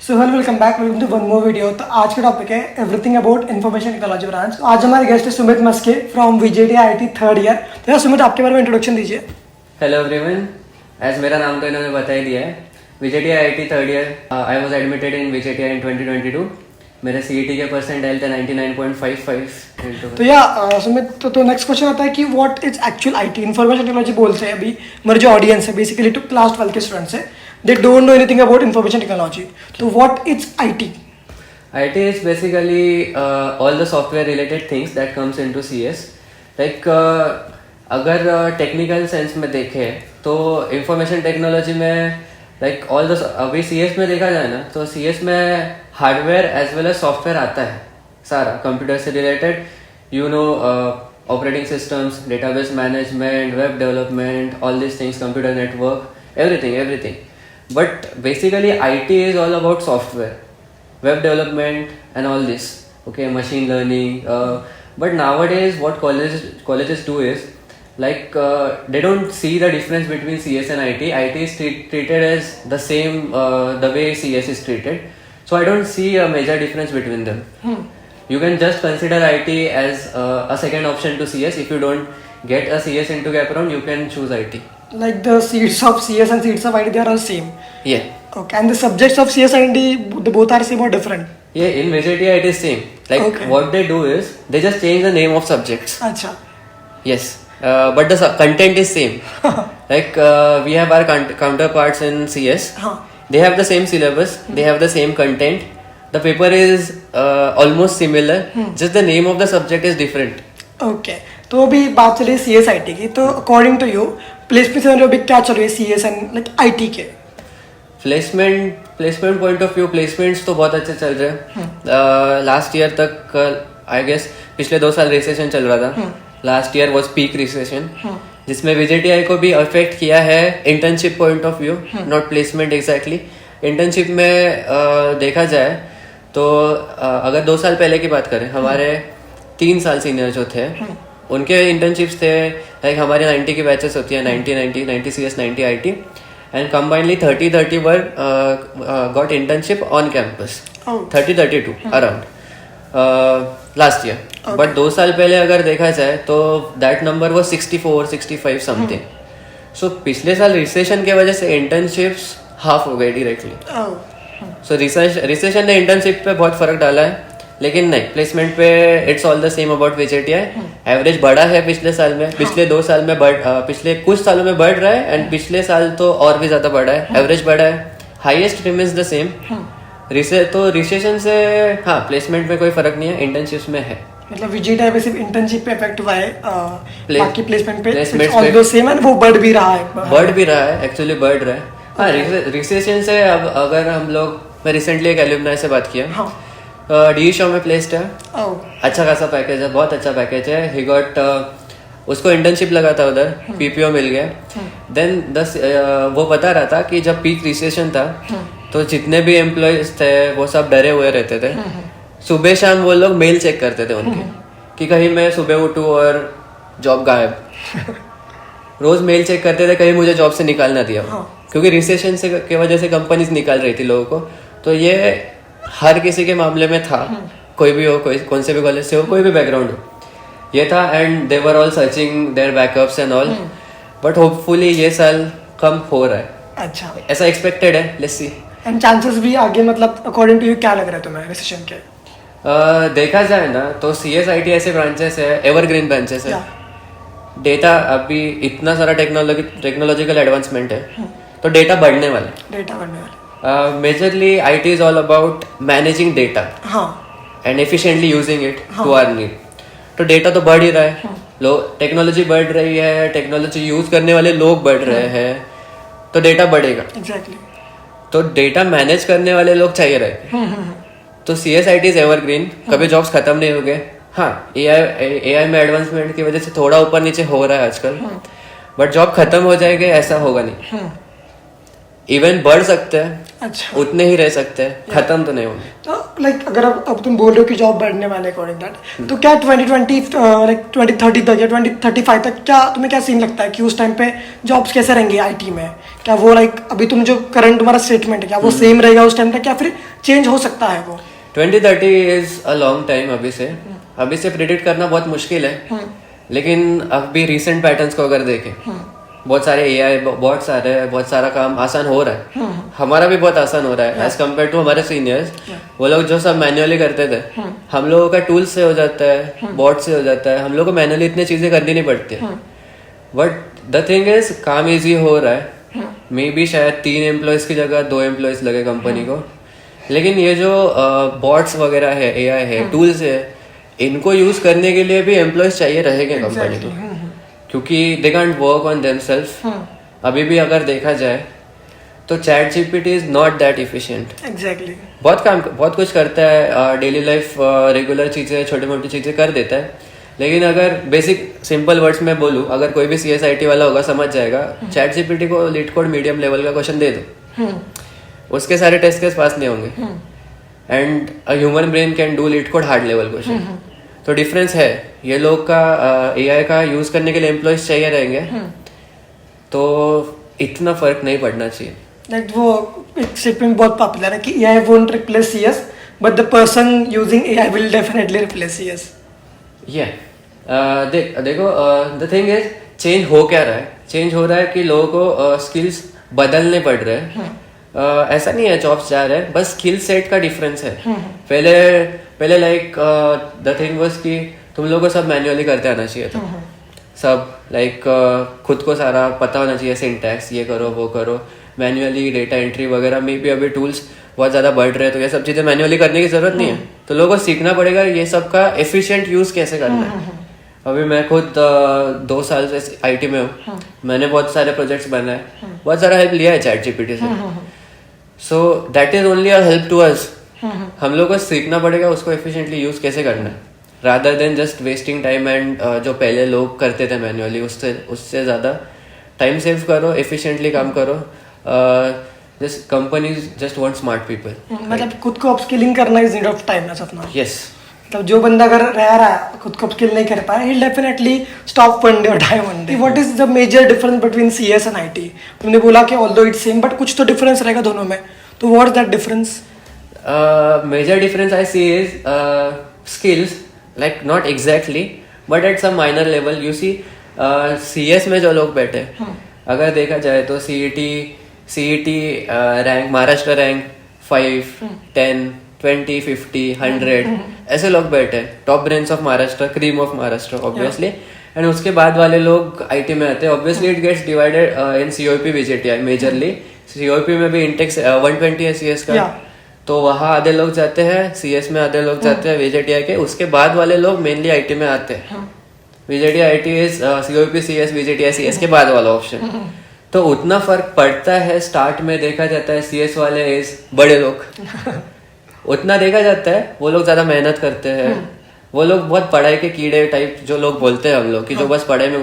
So hello welcome back welcome to one more video. तो आज का टॉपिक है everything about information technology branch. आज हमारे गेस्ट है Sumit Maske from वीजेटी IT third year. तो सुमित, आपके बारे में इंट्रोडक्शन दीजिए। हेलो एवरीवन, एज मेरा नाम तो इन्होंने बता ही दिया है। VJT IT third year, I was admitted in VJT in 2022। मेरे सीईटी के परसेंटाइल थे 99.55। तो या सुमित, तो नेक्स्ट क्वेश्चन आता है कि what is actual IT information technology. बोलते हैं अभी मेरे जो ऑडियंस है बेसिकली टू क्लास 12 के स्टूडेंट्स है, they don't know anything about information technology. तो what is IT? IT is basically all the software related things that comes into CS. Like अगर टेक्निकल सेंस में देखें तो इंफॉर्मेशन टेक्नोलॉजी में like all the अभी CS में देखा जाए ना तो CS में hardware as well as software आता है सारा कंप्यूटर से related. You know operating systems, database management, web development, all this things, computer network, everything. But basically IT is all about software, web development and all this, okay, machine learning. But nowadays what colleges do is like they don't see the difference between CS and IT. IT is treated as the same the way CS is treated. So I don't see a major difference between them. You can just consider IT as a second option to CS. If you don't get a CS into background, you can choose IT. Like the seats of CS and seats of IT, they are all same. Yeah. Okay, and the subjects of CS and IT, they both are same or different? Yeah, in VJTI it is same. Like Okay. what they do is they just change the name of subjects. अच्छा. Yes, but the content is same. Like we have our counterparts in CS. हाँ. They have the same syllabus. They have the same content. The paper is almost similar. Just the name of the subject is different. Okay, तो अभी बात चली CS IT की। तो according to you placement अभी क्या चल रही है CS एंड लाइक IT के? Placement point of view, placements तो बहुत अच्छे चल रहे हैं। लास्ट ईयर तक आई गेस पिछले 2 साल रिसेशन चल रहा था। Last year was peak recession, जिसमें VJTI को भी अफेक्ट किया है internship point of view, not placement exactly. Internship में देखा जाए तो अगर 2 साल पहले की बात करें, हमारे 3 साल सीनियर जो थे उनके इंटर्नशिप्स थे लाइक हमारी 90 की बैचेस होती है, 90 CS 90 IT, and combinedly 30 were got internship on campus. 32 around last year. Okay. But 2 साल पहले अगर देखा जाए तो that number was 64-65 something. So पिछले साल रिसेशन के वजह से इंटर्नशिप्स हाफ हो गए डायरेक्टली। सो रिसेशन ने इंटर्नशिप पे बहुत फर्क डाला है, लेकिन नहीं, प्लेसमेंट पे it's all the same about VJTI। Average बढ़ा है पिछले साल में, पिछले 2 साल में पिछले कुछ सालों में बढ़ रहा है, एंड पिछले साल तो और भी ज्यादा बढ़ा है, एवरेज बढ़ा है। Highest remains the same. तो रिसेशन से हाँ, प्लेसमेंट में कोई फर्क नहीं है, इंटर्नशिप्स में है। मतलब VJTI पे सिर्फ इंटर्नशिप पे इफेक्ट हुआ है, बाकी प्लेसमेंट पे placements all the same, and वो बढ़ भी रहा है, एक्चुअली बढ़ रहा है। हाँ, रिसेशन से अब अगर हम लोग, मैं रिसेंटली एक एल्यूमनाई से बात किया, डी शो में प्लेस्ड है। अच्छा खासा पैकेज है, बहुत अच्छा पैकेज है। ही गॉट उसको इंटर्नशिप लगा था उधर, PPO मिल गया। देन वो बता रहा था कि जब पीक रिसेशन था तो जितने भी एम्प्लॉयज थे वो सब डरे हुए रहते थे। सुबह शाम वो लोग मेल चेक करते थे उनके कि कहीं मैं सुबह उठूं और जॉब गायब। रोज मेल चेक करते थे कहीं मुझे जॉब से निकाल ना दिया, क्योंकि रिसेशन से की वजह से कंपनीज निकाल रही थी लोगों को। तो ये हर किसी के मामले में था, कोई भी हो, कोई कौन से भी कॉलेज से हो, कोई भी बैकग्राउंड हो, ये था। And they were all searching their backups and all, but hopefully ये साल कम हो रहा है। अच्छा, ऐसा एक्सपेक्टेड है, लेट्स सी। एंड चांसेस भी आगे, मतलब अकॉर्डिंग टू यू क्या लग रहा है तुम्हें रिसेशन के? देखा जाए ना तो CS IT ऐसे ब्रांचेस है, एवरग्रीन ब्रांचेस है। डेटा अभी इतना सारा टेक्नोलॉजिकल एडवांसमेंट है, तो डेटा बढ़ने वाला। Majorly IT is all about managing data and efficiently using it to our need. तो डेटा तो बढ़ ही रहा है, टेक्नोलॉजी बढ़ रही है, टेक्नोलॉजी यूज करने वाले लोग बढ़ रहे हैं, तो डेटा बढ़ेगा। एग्जैक्टली। तो डेटा मैनेज करने वाले लोग चाहिए रहे। तो CS IT is evergreen, कभी जॉब्स खत्म नहीं हो गए। हाँ, AI में एडवांसमेंट की वजह से थोड़ा ऊपर नीचे हो रहा है आजकल, बट जॉब खत्म हो जाएगा ऐसा होगा नहीं, इवन बढ़ सकते हैं। अच्छा। उतने ही रह सकते हैं, खत्म तो नहीं होंगे। तो लाइक अगर अब तुम बोल रहे हो कि जॉब बढ़ने वाले अकॉर्डिंग दैट, तो क्या 2020 लाइक 2030 तक या 2035 तक क्या तुम्हें क्या सीन लगता है कि उस टाइम पे जॉब्स कैसे रहेंगे आईटी में? क्या वो लाइक अभी तुम जो करंट तुम्हारा स्टेटमेंट है क्या वो सेम रहेगा उस टाइम तक, या फिर चेंज हो सकता है वो? 2030 इज अ लॉन्ग टाइम। अभी से प्रिडिक्ट करना बहुत मुश्किल है, लेकिन अभी रिसेंट पैटर्न्स को अगर देखें, बहुत सारे एआई बॉट्स आ रहे हैं, बहुत सारा काम आसान हो रहा है। हमारा भी बहुत आसान हो रहा है एज कम्पेयर टू हमारे सीनियर्स। वो लोग जो सब मैन्युअली करते थे, हम लोगों का टूल से हो जाता है, बॉट से हो जाता है, हम लोग को मैन्युअली इतनी चीजें करनी नहीं पड़ती है। बट द थिंग इज काम इजी हो रहा है। मे बी शायद 3 एम्प्लॉयज की जगह 2 एम्प्लॉयज लगे कंपनी को, लेकिन ये जो बॉट्स वगैरह है, एआई है, टूल्स है, इनको यूज करने के लिए भी एम्प्लॉयज चाहिए रहेंगे कंपनी को, क्योंकि they can't work on themselves. अभी भी अगर देखा जाए तो ChatGPT is not that efficient. Exactly. बहुत कुछ करता है, डेली लाइफ रेगुलर चीजें, छोटी मोटी चीजें कर देता है, लेकिन अगर बेसिक सिंपल वर्ड्स में बोलूं, अगर कोई भी CSIT वाला होगा समझ जाएगा। चैट जीपीटी को लीड कोड मीडियम लेवल का क्वेश्चन दे दो, उसके सारे टेस्ट केस पास नहीं होंगे। And a human brain can do leet code hard level question. तो डिफरेंस है, ये लोग का एआई का यूज करने के लिए एम्प्लॉयज चाहिए रहेंगे, तो इतना फर्क नहीं पड़ना चाहिए। लाइक वो एक स्टेटमेंट बहुत पॉपुलर है कि AI won't replace CS but the person using AI will definitely replace CS। देखो, द थिंग इज चेंज हो क्या रहा है? चेंज हो रहा है कि लोगों को स्किल्स बदलने पड़ रहे हैं। ऐसा नहीं है जॉब्स जा रहे हैं, बस स्किल सेट का डिफरेंस है। पहले लाइक द थिंग वाज कि तुम लोगों को सब मैन्युअली करते आना चाहिए था। सब लाइक खुद को सारा पता होना चाहिए, सिंटैक्स, ये करो वो करो, मैन्युअली डेटा एंट्री वगैरह में भी अभी टूल्स बहुत ज्यादा बढ़ रहे हैं, तो ये सब चीजें मैन्युअली करने की जरूरत नहीं है। तो लोगों को सीखना पड़ेगा ये सब का एफिशिएंट यूज कैसे करना है। अभी मैं खुद 2 साल से IT में हूँ, मैंने बहुत सारे प्रोजेक्ट्स बनाए, बहुत सारा हेल्प लिया है चैट जीपीटी से। So that is only a help to us. हम लोग को सीखना पड़ेगा उसको एफिशिएंटली यूज कैसे करना है, rather than just wasting time. And जो पहले लोग करते थे मैन्युअली, उससे ज्यादा टाइम सेव करो, एफिशिएंटली काम करो। Just companies just want smart people. मतलब खुद को अपस्किलिंग करना इज नीड ऑफ टाइम ऐसा अपना। यस। मतलब जो बंदा अगर रह रहा है खुद को अपस्किल नहीं कर पाया, he definitely stop one day और die one day. What is the major difference between CS and IT? तुमने बोला कि ऑल्दो इट्स सेम बट कुछ तो डिफरेंस रहेगा दोनों में, तो what is that difference? Major difference I see is skills, like not exactly, but at some minor level. You see, CS में जो लोग बैठे, अगर देखा जाए तो CET रैंक, महाराष्ट्र रैंक 5, 10, 20, 50, 100 ऐसे लोग बैठे, top brains of Maharashtra, cream of Maharashtra obviously. And उसके बाद वाले लोग IT में आते हैं। Obviously it gets divided in COP VJTI majorly. COP में भी इंटेक्स 120 है CS का, तो वहाँ आधे लोग जाते हैं, CS में आधे लोग जाते हैं VJTI के। उसके बाद वाले लोग मेनली IT में आते हैं। VJTI IT is COP CS VJTI CS के बाद वाला ऑप्शन। तो उतना फर्क पड़ता है। स्टार्ट में देखा जाता है CS वाले इज बड़े लोग, उतना देखा जाता है। वो लोग ज्यादा मेहनत करते हैं, वो लोग बहुत पढ़ाई के कीड़े टाइप जो लोग बोलते हैं हम लोग कि जो बस पढ़ाई में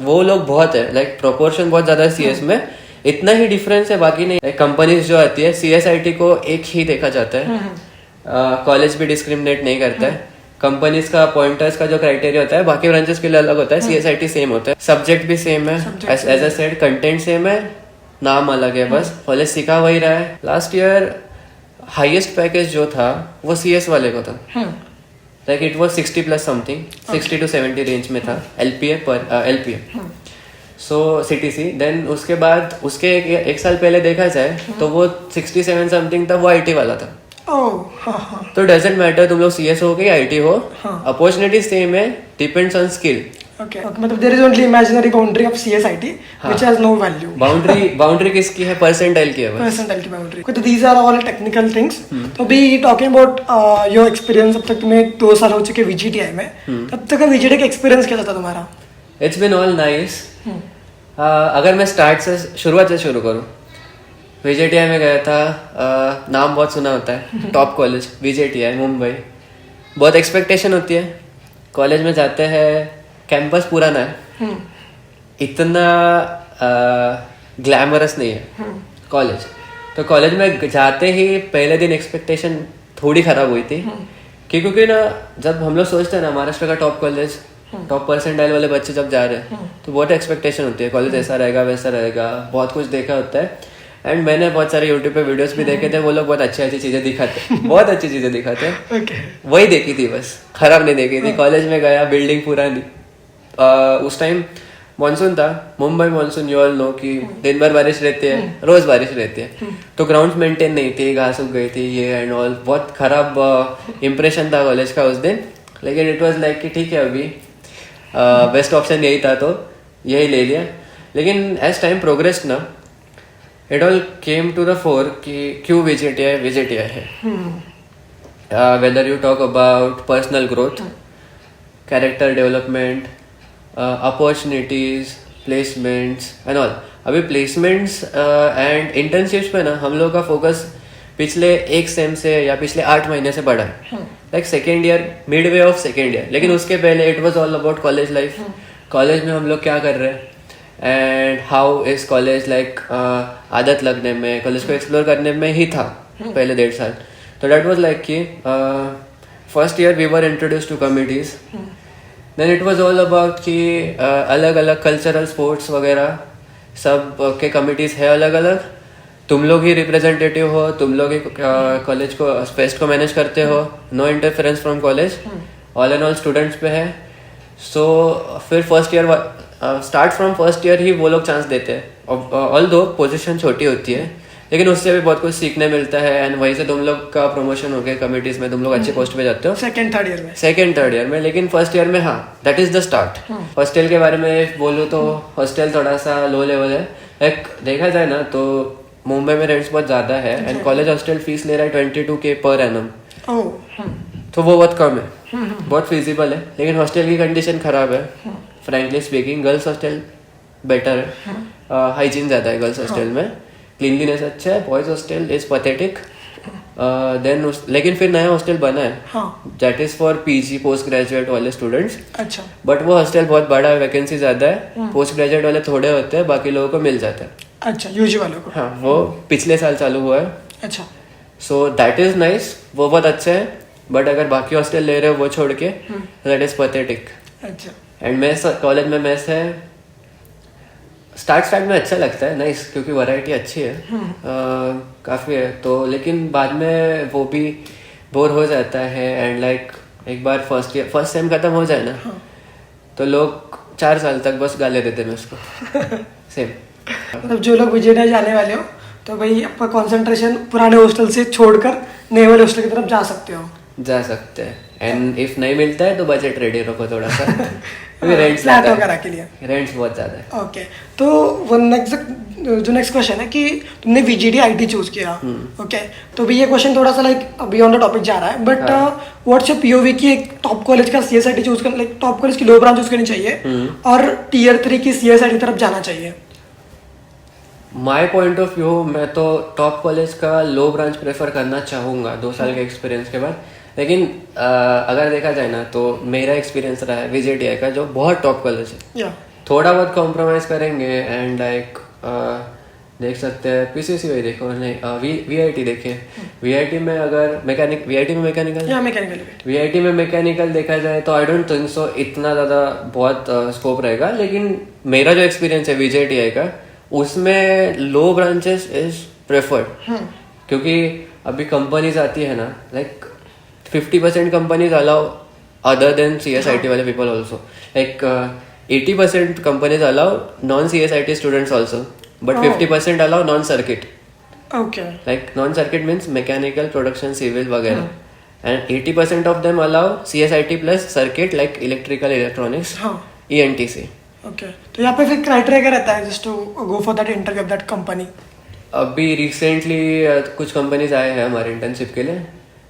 वो लोग बहुत है, लाइक प्रोपोर्शन बहुत ज्यादा है CS में। इतना ही डिफरेंस है, बाकी नहीं। कंपनीज जो आती है CSIT को एक ही देखा जाता है। कॉलेज भी डिस्क्रिमिनेट नहीं करता है। कंपनीज का पॉइंटर्स का जो क्राइटेरिया होता है बाकी ब्रांचेस के लिए अलग होता है। CSIT सेम होता है, सब्जेक्ट भी सेम है, as I said content same है, नाम अलग है बस। कॉलेज सिखा वही रहा है। लास्ट ईयर हाईएस्ट पैकेज जो था वो CS वाले को था, like it was 60+ something, 60 to 70 range में था LPA। सो CTC। देन उसके बाद उसके एक साल पहले देखा जाए तो वो 67 समथिंग था, वो IT वाला था। तो डजेंट मैटर तुम लोग CS हो कि IT हो, अपॉर्चुनिटी सेम है, डिपेंड्स ऑन स्किल। Okay. मतलब there is only imaginary boundary of CSIT which has no value. Boundary किसकी है? परसेंटाइल की है बस। परसेंटाइल की बाउंड्री। तो these are all technical things. तो अभी talking about your experience, अब तक तुम्हें 2 साल हो चुके VGTI में, तब तक का VGTI का एक्सपीरियंस कैसा था तुम्हारा? It's been all nice. अगर मैं शुरुआत से शुरू करूँ, VJTI में गया था। नाम बहुत सुना होता है, टॉप कॉलेज VJTI मुंबई। बहुत एक्सपेक्टेशन होती है, कॉलेज में जाते हैं, कैंपस पुराना है, इतना ग्लैमरस नहीं है कॉलेज। तो कॉलेज में जाते ही पहले दिन एक्सपेक्टेशन थोड़ी खराब हुई थी क्योंकि ना जब हम लोग सोचते हैं ना महाराष्ट्र का टॉप कॉलेज टॉप परसेंटाइल वाले बच्चे जब जा रहे हैं तो बहुत एक्सपेक्टेशन होती है कॉलेज ऐसा रहेगा वैसा रहेगा, बहुत कुछ देखा होता है। एंड मैंने बहुत सारे यूट्यूब पे वीडियोस भी देखे थे, वो लोग बहुत अच्छी अच्छी चीजें दिखाते हैं, बहुत अच्छी चीजें दिखाते हैं। वही देखी थी बस, खराब नहीं देखी थी। कॉलेज में गया, बिल्डिंग पुरानी, उस टाइम मानसून था, Mumbai monsoon, you all know कि दिन भर बारिश रहती है, रोज बारिश रहती है, तो ग्राउंड मेंटेन नहीं थी, घास उग गई थी, ये एंड ऑल, बहुत खराब इम्प्रेशन था कॉलेज का उस दिन। लेकिन इट वाज लाइक कि ठीक है अभी बेस्ट ऑप्शन यही था तो यही ले लिया। लेकिन एज टाइम प्रोग्रेस ना it all came to the fore कि क्यों विजिटिया है। Whether you talk about personal growth, character development, opportunities, placements and all. अभी प्लेसमेंट्स एंड इंटर्नशिप्स पे ना हम लोग का फोकस पिछले एक सेम से या पिछले 8 महीने से बढ़ा है, like second year, mid way of second year. लेकिन उसके पहले it was all about college life, college में हम लोग क्या कर रहे हैं and how is college, like आदत लगने में, कॉलेज को एक्सप्लोर करने में ही था पहले 1.5 साल। तो डेट वाज लाइक कि first year we were introduce to committees, then it was all about कि अलग अलग कल्चरल स्पोर्ट्स वगैरह सब के कमिटीज है अलग अलग, तुम लोग ही रिप्रेजेंटेटिव हो, तुम लोग ही कॉलेज को फेस्ट को मैनेज करते हो, no interference from college, all and all students पे है। सो फिर first year start from first year ही वो लोग चांस देते हैं, ऑल दो पोजिशन छोटी होती है लेकिन उससे भी बहुत कुछ सीखने मिलता है। एंड वहीं से तुम लोग का प्रमोशन हो गया कमिटीज में, तुम लोग अच्छे पोस्ट पे जाते हो सेकेंड थर्ड ईयर में। लेकिन फर्स्ट ईयर में हाँ that is the start. Hostel के बारे में बोलूँ तो हॉस्टल थोड़ा सा लो लेवल है, लाइक देखा जाए ना तो मुंबई में रेंट्स बहुत ज्यादा है एंड कॉलेज हॉस्टल फीस ले रहा है 22K पर एनम, तो वो बहुत कम है, बहुत फिजिबल है। लेकिन हॉस्टल की कंडीशन खराब है frankly speaking. Girls hostel better है, हाइजीन ज्यादा है गर्ल्स हॉस्टल में, क्लीनलीनेस अच्छा है। Boys hostel is pathetic. Then लेकिन फिर नया हॉस्टल बना है that is for PG post graduate वाले स्टूडेंट्स। अच्छा, बट वो हॉस्टल बहुत बड़ा है, वैकेंसी ज्यादा है, पोस्ट ग्रेजुएट वाले थोड़े होते हैं, बाकी लोगों को मिल जाता है। अच्छा, यूजी वालों को। हाँ, वो पिछले साल चालू हुआ है। अच्छा, सो दैट इज नाइस, वो बहुत अच्छा है। बट अगर बाकी हॉस्टल ले रहे हो वो छोड़ के, दैट इज पैथेटिक। अच्छा, एंड मेस, कॉलेज में मेस है, स्टार्ट में अच्छा लगता है, नाइस, क्योंकि वैरायटी अच्छी है, काफी है तो। लेकिन बाद में वो भी बोर हो जाता है एंड लाइक एक बार फर्स्ट सेम खत्म हो जाए ना तो लोग 4 साल तक बस गाले देते हैं उसको सेम। मतलब जो लोग विजिटर जाने वाले हो तो भाई आपका कंसंट्रेशन पुराने हॉस्टल से छोड़कर नए वाले हॉस्टल की तरफ जा सकते हैं। एंड इफ नहीं मिलता है तो बजट रेडी रखो थोड़ा सा रेंट्स वगैरह के लिए, रेंट्स बहुत ज्यादा है। ओके, तो वो नेक्स्ट क्वेश्चन है कि तुमने वीजीडी आईटी चूज किया, ओके, तो भी ये क्वेश्चन थोड़ा सा लाइक बियॉन्ड द टॉपिक जा रहा है, बट व्हाट्स योर पीओवी की एक टॉप कॉलेज का सीएसआईटी चूज करना, लाइक टॉप कॉलेज की लो ब्रांच चूज करनी चाहिए और टीयर 3 की सीएसआईटी तरफ जाना चाहिए? माई पॉइंट ऑफ व्यू, मैं तो टॉप कॉलेज का लो ब्रांच प्रेफर करना चाहूंगा 2 साल के एक्सपीरियंस के बाद। लेकिन अगर देखा जाए ना तो मेरा एक्सपीरियंस रहा है विजेटीआई का, जो बहुत टॉप कॉलेज है, थोड़ा बहुत कॉम्प्रोमाइज करेंगे एंड लाइक देख सकते हैं पीसीसी वही देखो, नहीं वीआईटी देखे, वीआईटी में अगर वीआईटी में मैकेनिकल देखा जाए तो आई डोंट थिंक सो इतना ज्यादा बहुत स्कोप रहेगा। लेकिन मेरा जो एक्सपीरियंस है विजेटीआई का, उसमें लो ब्रांचेस इज प्रेफर्ड, क्योंकि अभी कंपनीज आती है ना, like 50% companies allow other than CSIT वाले people also, like 80% companies allow non CSIT students also, but 50% allow non circuit. Okay, like non circuit means mechanical, production, civil वगैरह, and 80% of them allow CSIT plus circuit like electrical, electronics, ENTC। Okay, तो यहाँ पे फिर criteria क्या रहता है just to go for that interview of that company? अभी recently कुछ कंपनीज आए हैं हमारे इंटर्नशिप के लिए।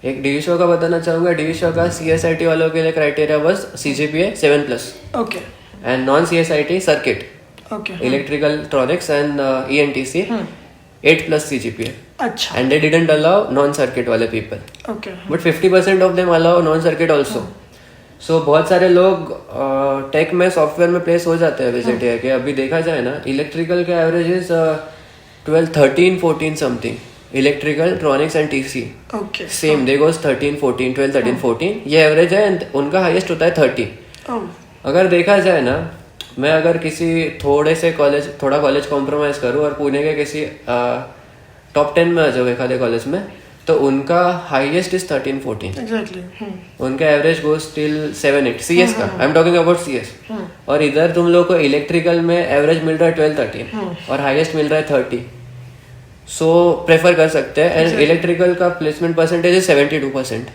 एक डीवीशो का बताना चाहूंगा, डीवीशो का CSIT वालों के लिए क्राइटेरिया बस CGPA 7+, okay, and non CSIT circuit, okay, electrical, electronics and ENTC 8+ CGPA। अच्छा, and they didn't allow non circuit वाले people, okay, but 50% of them allow non circuit also. So बहुत सारे लोग टेक में, सॉफ्टवेयर में place हो जाते हैं विजिटिया के। अभी देखा जाए ना, इलेक्ट्रिकल के average is 12, 13, 14 something, electrical, tronics and TC okay same, they goes 13 14 12 13 14, ये एवरेज है एंड उनका हाईएस्ट होता है 30। अगर देखा जाए ना, मैं अगर किसी थोड़ा कॉलेज कॉम्प्रोमाइज करूँ और पुणे के किसी टॉप 10 में आ जाओ एक आधे कॉलेज में, तो उनका हाईएस्ट इज 13 14, एग्जैक्टली उनका एवरेज गोज टिल 7 8 सीएस का, I am talking about CS. और इधर तुम लोग को इलेक्ट्रिकल में एवरेज मिल रहा है 12 13 और हाईएस्ट मिल रहा है 30, सो प्रेफर कर सकते हैं। एंड इलेक्ट्रिकल का प्लेसमेंट परसेंटेज है 72%,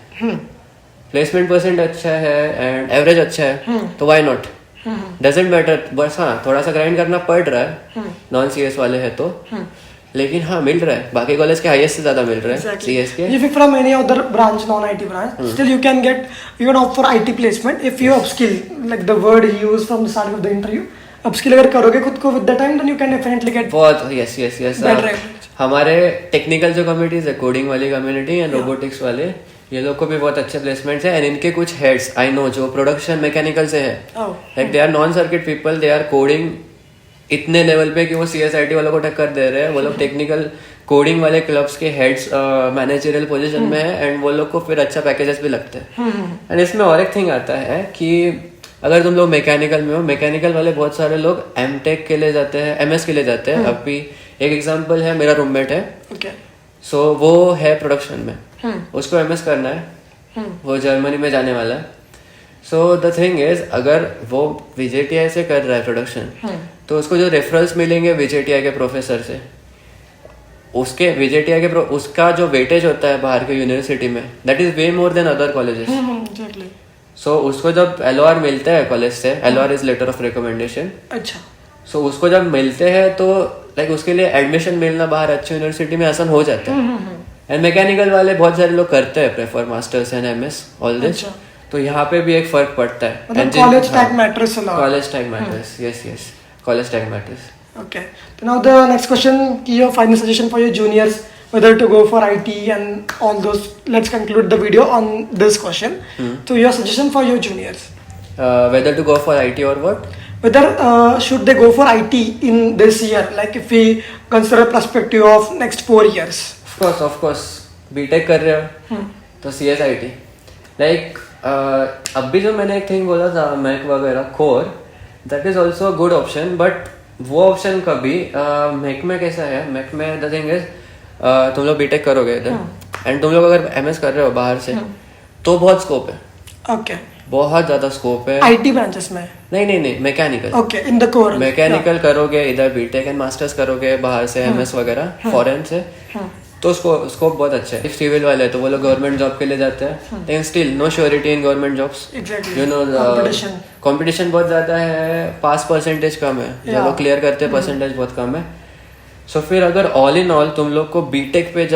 प्लेसमेंट परसेंट अच्छा है एंड एवरेज अच्छा है, तो वाई नॉट, डजेंट मैटर। बस हाँ, थोड़ा सा ग्राइंड करना पड़ रहा है नॉन सीएस वाले हैं तो, लेकिन हाँ मिल रहा है, बाकी कॉलेज के हाईएस्ट से ज्यादा मिल रहा है सीएस के। If you're from any other branch, non-IT branch, still you can opt for IT placement if you upskill, like the word he used from the start of the interview. upskill अगर करोगे खुद को with the time, then you can definitely get बहुत yes better. हमारे technical जो communities है, coding वाली community and robotics वाले, ये लोग को भी बहुत अच्छे प्लेसमेंट्स है। एंड इनके कुछ हेड्स आई नो जो प्रोडक्शन मैकेनिकल से है, like they are non circuit people, they are coding इतने लेवल पे कि वो सीएसआईटी वालों को टक्कर दे रहे हैं। वो लोग टेक्निकल कोडिंग वाले क्लब्स के हेड्स मैनेजरियल पोजीशन में है एंड वो लोग को फिर अच्छा पैकेजेस भी लगते हैं। एंड इसमें और एक थिंग आता है कि अगर तुम लोग मैकेनिकल में हो, मैकेनिकल वाले बहुत सारे लोग एमटेक के लिए जाते हैं, एमएस के लिए जाते हैं। अभी एक एग्जांपल है, मेरा रूममेट है, सो वो है प्रोडक्शन में, उसको एमएस करना है, वो जर्मनी में जाने वाला है। सो द थिंग इज, अगर वो विजेटीआई से कर रहा है प्रोडक्शन, तो उसको जो रेफरल्स मिलेंगे विजेटीआई के प्रोफेसर से, उसके विजेटीआई के उसका जो वेटेज होता है बाहर के यूनिवर्सिटी में, that is way more than other colleges. So उसको जब एलओआर मिलता है कॉलेज से, LOR is letter of recommendation, अच्छा, सो उसको जब मिलते हैं तो लाइक उसके लिए एडमिशन मिलना बाहर अच्छी यूनिवर्सिटी में आसान हो जाता है। एंड मैकेनिकल वाले बहुत सारे लोग करते हैं prefer masters and MS all this, तो यहाँ पे भी एक फर्क पड़ता है। College tag matters a lot. College tag matters, yes college tag matters. Okay. So now the next question, your final suggestion for your juniors, whether to go for IT and all those. Let's conclude the video on this question. So your suggestion for your juniors. Whether to go for IT or what? Whether should they go for IT in this year? Like if we consider perspective of next 4 years. Of course. B.Tech कर रहे हो तो CSIT. Like अभी जो मैंने एक thing बोला था मैक वगैरह core, that is also a good option, but वो ऑप्शन कभी मैक में कैसा है, मैक में द थिंग इज तुम लोग बीटेक करोगे इधर एंड तुम लोग अगर एमएस कर रहे हो बाहर से, तो बहुत स्कोप है। ओके, बहुत ज्यादा स्कोप है आईटी ब्रांचेस में। नहीं mechanical. Okay, in the core mechanical करोगे इधर बीटेक एंड मास्टर्स करोगे बाहर से एमएस वगैरह फॉरेन से, तो स्कोप बहुत अच्छा है। सिविल वाले तो वो लोग गवर्नमेंट जॉब के लिए जाते हैं, लेकिन still no surety in government jobs, you know, competition बहुत ज्यादा है, पास परसेंटेज कम है, जो लोग क्लियर करते हैं परसेंटेज बहुत कम है। सो फिर अगर ऑल इन ऑल तुम लोग को बीटेक पे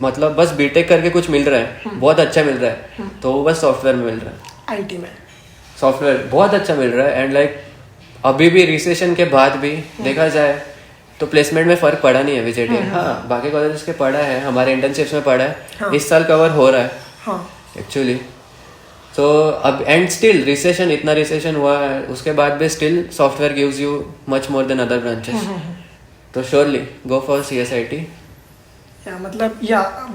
मतलब बस बीटेक करके कुछ मिल रहा है, बहुत अच्छा मिल रहा है, तो वो बस सॉफ्टवेयर में मिल रहा है। आईटी में सॉफ्टवेयर बहुत अच्छा मिल रहा है एंड लाइक अभी भी रिसेशन के बाद भी देखा जाए तो प्लेसमेंट में फर्क पड़ा नहीं है विजेटीआई। हाँ, बाकी कॉलेजेस के पड़ा है, हमारे इंटर्नशिप्स में पड़ा है, इस साल कवर हो रहा है एक्चुअली। तो अब एंड स्टिल रिसेशन, इतना रिसेशन हुआ है उसके बाद भी still software gives you much more than other branches, तो श्योरली गो फॉर CSIT। मतलब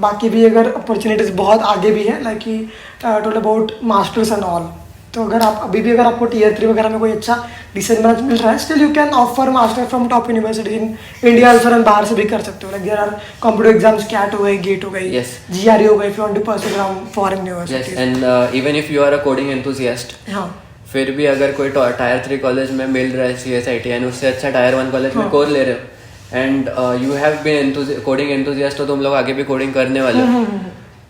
बाकी भी अगर अपॉर्चुनिटीज बहुत आगे भी है, like he told about masters and all, तो अगर आप अभी भी अगर आपको Tier 3 वगैरह में कोई अच्छा डिसेंट ब्रांच मिल रहा है, still you can offer master from top university in India also, and बाहर से भी कर सकते हो। Like there are competitive exams, CAT हो गई, गेट हो गई, GRE हो गई, if you want to pursue from foreign universities. And even if you are a coding enthusiast, फिर भी अगर कोई Tier 3 कॉलेज में मिल रहा है CSIT एंड उससे अच्छा Tier 1 कॉलेज में कोर ले रहे हो and you have been coding enthusiast, तो तुम लोग आगे भी कोडिंग करने वाले हो,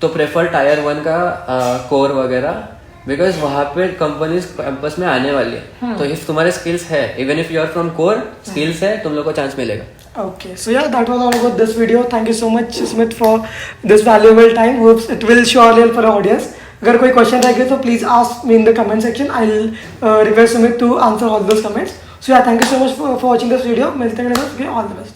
तो प्रेफर Tier 1 का कोर वगैरह, बिकॉज वहाँ पे कंपनीज कैंपस में आने वाली है। तो इफ तुम्हारे स्किल्स है, even if you are from core, skills है, तुम लोग को चांस मिलेगा। Okay, so yeah, that was all about this video. Thank you so much, Smith, for this valuable time. Hopes it will surely help our audience. अगर कोई question रह गए तो please ask me in the comment section, I will request Sumit to answer all those comments. So yeah, thank you so much for watching this video. मिलते हैं, all the best.